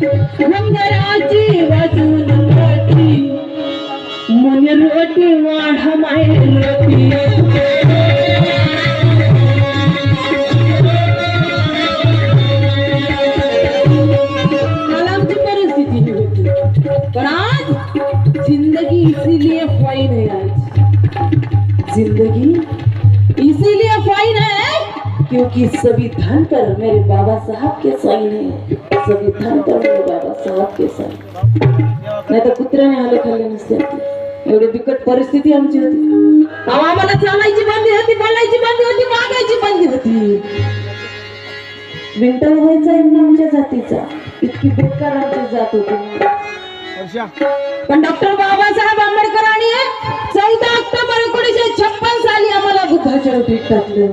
वंगराची वाजून रोटी मन रोटी वाढ माय रोटी पर आज जिंदगी इसीलिए फाइन है। आज जिंदगी इसीलिए फाइन है क्योंकि सभी धन पर मेरे बाबा साहब के साइन है। सभी धन पर मेरे बाबा साहब के साइन नाही तर कुत्र्याने आले खाल्ले नसते। एवढी बिकट परिस्थिती आमची होती। आम्हाला चालायची बंदी होती, बोलायची बंदी होती, मागायची बंदी होती। विंटर व्हायचा आहे ना आमच्या जातीचा, इतकी बेकार आमची जात होती। पण डॉक्टर बाबासाहेब आंबेडकरांनी 14 ऑक्टोबर 1956 साली आम्हाला बुद्धाच्या रूपात टाकलं।